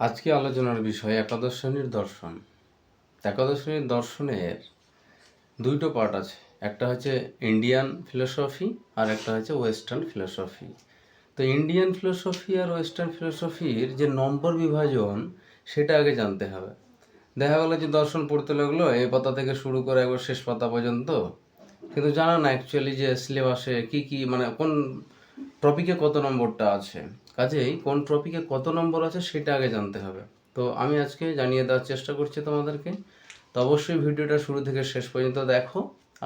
আজকে আলোচনার বিষয় একাদশ শ্রেণীর দর্শন। একাদশ শ্রেণীর দর্শনের দুটো পার্ট আছে, একটা হচ্ছে ইন্ডিয়ান ফিলোসফি আর একটা হচ্ছে ওয়েস্টার্ন ফিলোসফি। তো ইন্ডিয়ান ফিলোসফি আর ওয়েস্টার্ন ফিলোসফির যে নম্বর বিভাজন সেটা আগে জানতে হবে। দেখা গেলো যে দর্শন পড়তে লাগলো এই পাতা থেকে শুরু করে একবার শেষ পাতা পর্যন্ত, কিন্তু জানা না অ্যাকচুয়ালি যে সিলেবাসে কি মানে কোন টপিকে কত নম্বরটা আছে। কাজেই কোন টপিকে কত নম্বর আছে সেটা আগে জানতে হবে। তো আমি আজকে জানিয়ে দেওয়ার চেষ্টা করছি তোমাদেরকে। তো অবশ্যই ভিডিওটা শুরু থেকে শেষ পর্যন্ত দেখো,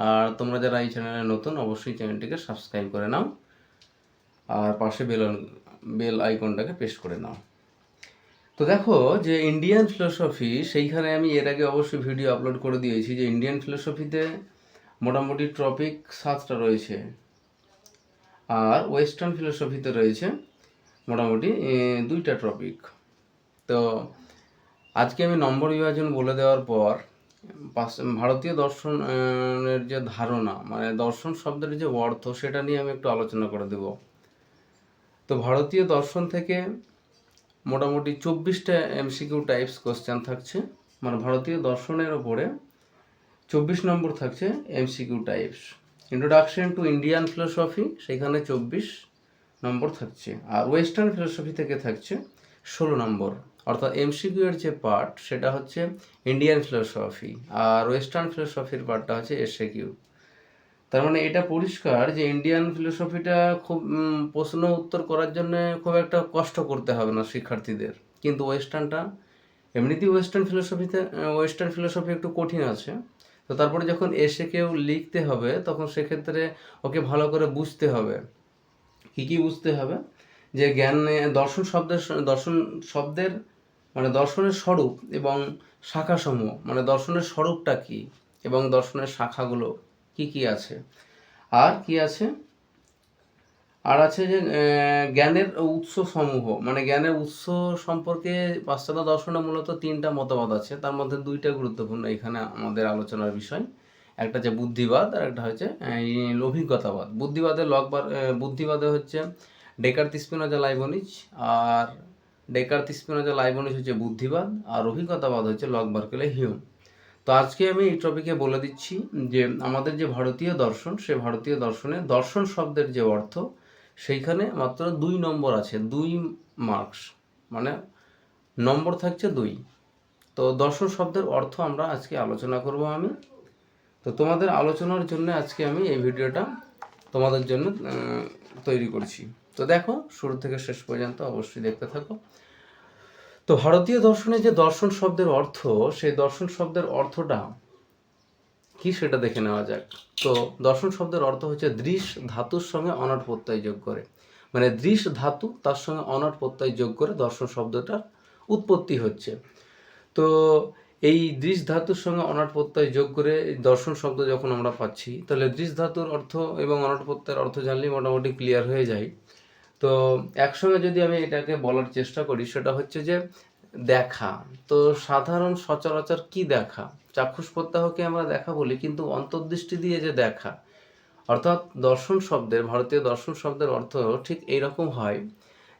আর তোমরা যারা এই চ্যানেলে নতুন অবশ্যই চ্যানেলটিকে সাবস্ক্রাইব করে নাও আর পাশে বেল আইকনটাকে প্রেস করে নাও। তো দেখো যে ইন্ডিয়ান ফিলোসফি, সেইখানে আমি এর আগে অবশ্যই ভিডিও আপলোড করে দিয়েছি যে ইন্ডিয়ান ফিলোসফিতে মোটামুটি টপিক 7টা রয়েছে, আর ওয়েস্টার্ন ফিলোসফিতে রয়েছে মোটামুটি 2টা টপিক। তো আজকে আমি নম্বর বিভাজন বলে দেওয়ার পর ভারতীয় দর্শনের যে ধারণা, মানে দর্শন শব্দের যে অর্থ, সেটা নিয়ে আমি একটু আলোচনা করে দেব। তো ভারতীয় দর্শন থেকে মোটামুটি 24টা এমসিকিউ টাইপস কোশ্চেন থাকছে, মানে ভারতীয় দর্শনের ওপরে 24 নম্বর থাকছে MCQ types. Introduction to Indian philosophy, সেখানে 24 নম্বর থাকছে, আর ওয়েস্টার্ন ফিলোসফি থেকে থাকছে 16 নম্বর। অর্থাৎ এমসিকিউ এর যে পার্ট সেটা হচ্ছে ইন্ডিয়ান ফিলোসফি, আর ওয়েস্টার্ন ফিলোসফির পার্টটা হচ্ছে এসএকিউ। তার মানে এটা পরিষ্কার যে ইন্ডিয়ান ফিলোসফিটা খুব প্রশ্ন উত্তর করার জন্য খুব একটা কষ্ট করতে হবে না শিক্ষার্থীদের, কিন্তু ওয়েস্টার্নটা এমনিতেই ওয়েস্টার্ন ফিলোসফি একটু কঠিন আছে। তো তারপরে যখন এসে কেউ লিখতে হবে তখন সেক্ষেত্রে ওকে ভালো করে বুঝতে হবে। কি বুঝতে হবে? যে দর্শন শব্দের মানে দর্শনের স্বরূপ এবং শাখাসমূহ, মানে দর্শনের স্বরূপটা কি এবং দর্শনের শাখাগুলো কি আছে, আর কি আছে, আর আছে যে জ্ঞানের উৎস সমূহ, মানে জ্ঞানের উৎস সম্পর্কে পাশ্চাত্য দর্শনে মূলত 3টা মতবাদ আছে, তার মধ্যে 2টা গুরুত্বপূর্ণ এখানে আমাদের আলোচনার বিষয়। একটা হচ্ছে বুদ্ধিবাদ আর একটা হচ্ছে অভিজ্ঞতাবাদ। বুদ্ধিবাদে হচ্ছে ডেকার্ত, স্পিনোজা, লাইবনিজ, আর ডেকার্ত, স্পিনোজা, লাইবনিজ হচ্ছে বুদ্ধিবাদ, আর অভিজ্ঞতাবাদ হচ্ছে লক, বার্কেলে, হিউম। তো আজকে আমি এই টপিকে বলে দিচ্ছি যে আমাদের যে ভারতীয় দর্শন, সে ভারতীয় দর্শনে দর্শন শব্দের যে অর্থ, সেইখানে মাত্র 2 নম্বর আছে, 2 মার্কস, মানে নম্বর থাকছে 2। তো দর্শন শব্দের অর্থ আমরা আজকে আলোচনা করব আমি। তো তোমাদের আলোচনার জন্য আজকে আমি এই ভিডিওটা তোমাদের জন্য তৈরি করছি। তো দেখো শুরু থেকে শেষ পর্যন্ত অবশ্যই দেখতে থাকো। তো ভারতীয় দর্শনে যে দর্শন শব্দের অর্থ, সেই দর্শন শব্দের অর্থটা কি সেটা দেখে নেওয়া যাক। তো দর্শন শব্দের অর্থ হচ্ছে দৃশ ধাতুর সঙ্গে অনট প্রত্যয় যোগ করে, মানে দৃশ ধাতু তার সঙ্গে অনট প্রত্যয় যোগ করে দর্শন শব্দটার উৎপত্তি হচ্ছে। তো এই দৃশ ধাতুর সঙ্গে অনট প্রত্যয় যোগ করে দর্শন শব্দ যখন আমরা পাচ্ছি, তাহলে দৃশ ধাতুর অর্থ এবং অনট প্রত্যয়ের অর্থ জানলেই মোটামুটি ক্লিয়ার হয়ে যায়। তো একসঙ্গে যদি আমি এটাকে বলার চেষ্টা করি, সেটা হচ্ছে যে দেখা। তো সাধারণ সচরাচর কি দেখা? চাক্ষুষ প্রত্যাহকে আমরা দেখা বলি, কিন্তু অন্তর্দৃষ্টি দিয়ে যে দেখা, অর্থাৎ ভারতীয় দর্শন শব্দের অর্থ ঠিক এইরকম হয়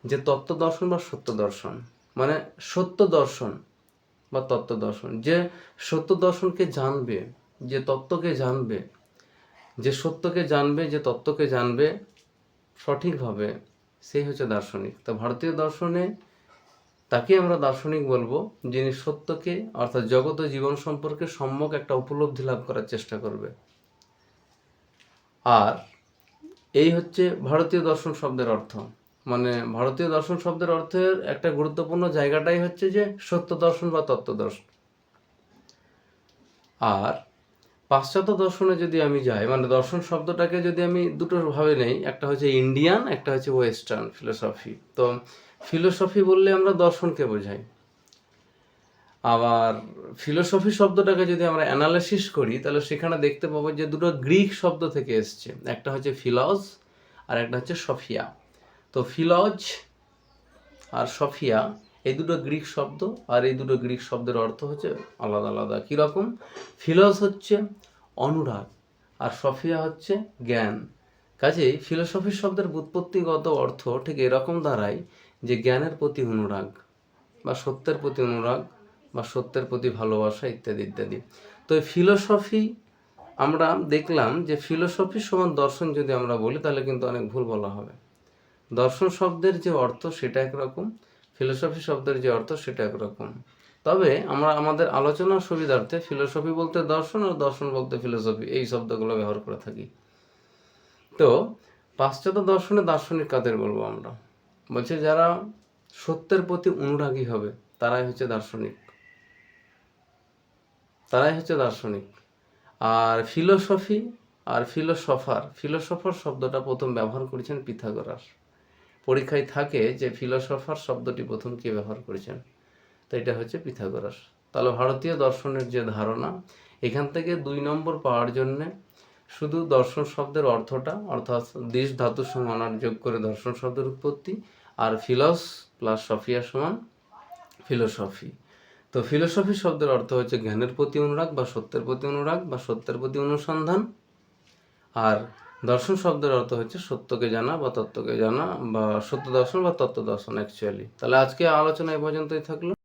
যে তত্ত্ব দর্শন বা সত্য দর্শন, মানে সত্য দর্শন বা তত্ত্ব দর্শন। যে সত্য দর্শনকে জানবে, যে তত্ত্বকে জানবে, যে সত্যকে জানবে, যে তত্ত্বকে জানবে সঠিকভাবে, সেই হচ্ছে দার্শনিক। তো ভারতীয় দর্শনে তাকে আমরা দার্শনিক বলবো যিনি সত্যকে, অর্থাৎ জগৎ ও জীবন সম্পর্কে সম্যক একটা উপলব্ধি লাভ করার চেষ্টা করবে। আর এই হচ্ছে ভারতীয় দর্শন শব্দের অর্থ। মানে ভারতীয় দর্শন শব্দের অর্থের একটা গুরুত্বপূর্ণ জায়গাটাই হচ্ছে যে সত্য দর্শন বা তত্ত্ব দর্শন। আর পাশ্চাত্য দর্শনে যদি আমি যাই, মানে দর্শন শব্দটাকে যদি আমি দুটো ভাবে নেই, একটা হচ্ছে ইন্ডিয়ান, একটা হচ্ছে ওয়েস্টার্ন ফিলোসফি। তো ফিলোসফি বললে আমরা দর্শনকে বোঝাই। আবার ফিলোসফি শব্দটাকে যদি আমরা অ্যানালাইসিস করি, তাহলে সেখানে দেখতে পাবো যে দুটো গ্রিক শব্দ থেকে এসছে, একটা হচ্ছে ফিলজ আর একটা হচ্ছে সফিয়া। তো ফিলজ আর সফিয়া এই দুটো গ্রিক শব্দ, আর এই দুটো গ্রিক শব্দের অর্থ হচ্ছে আলাদা আলাদা। কীরকম? ফিলজ হচ্ছে অনুরাগ আর সফিয়া হচ্ছে জ্ঞান। কাজেই ফিলোসফি শব্দের ব্যুৎপত্তিগত অর্থ ঠিক এরকম দাঁড়ায় যে জ্ঞানের প্রতি অনুরাগ। বা সত্যের প্রতি অনুরাগ বা সত্যের প্রতি ভালোবাসা ইত্যাদি ইত্যাদি। তো এই ফিলোসফি আমরা দেখলাম যে ফিলোসফি সমান দর্শন যদি আমরা বলি তাহলে কিন্তু অনেক ভুল বলা হবে। দর্শন শব্দের যে অর্থ সেটা একরকম, ফিলোসফি শব্দের যে অর্থ সেটা একরকম। তবে আমরা আমাদের আলোচনার সুবিধার্থে ফিলোসফি বলতে দর্শন আর দর্শন বলতে ফিলোসফি এই শব্দগুলো ব্যবহার করে থাকি। তো পাশ্চাত্য দর্শনে দার্শনিক কাদের বলবো আমরা? বলছে যারা সত্যের প্রতি অনুরাগী হবে তারাই হচ্ছে দার্শনিক, তারাই হচ্ছে দার্শনিক। আর ফিলোসফি আর ফিলোসফার শব্দটা প্রথম ব্যবহার করেছেন পিথাগোরাস। পরীক্ষায় থাকে যে ফিলোসফার শব্দটি প্রথম কে ব্যবহার করেছেন, তো এটা হচ্ছে পিথাগোরাস। তাহলে ভারতীয় দর্শনের যে ধারণা, এখান থেকে 2 নম্বর পাওয়ার জন্যে শুধু দর্শন শব্দের অর্থটা, অর্থাৎ দিশ ধাতুর সঙ্গে অনার যোগ করে দর্শন শব্দের উৎপত্তি, আর ফিলস প্লাস সফিয়া সমান ফিলোসফি। তো ফিলোসফি শব্দের অর্থ হচ্ছে জ্ঞানের প্রতি অনুরাগ বা সত্যের প্রতি অনুরাগ বা সত্যের প্রতি অনুসন্ধান, আর দর্শন শব্দের অর্থ হচ্ছে সত্যকে জানা বা তত্ত্বকে জানা বা সত্য দর্শন বা তত্ত্ব দর্শন অ্যাকচুয়ালি। তাহলে আজকে আলোচনা এই পর্যন্তই থাকলো।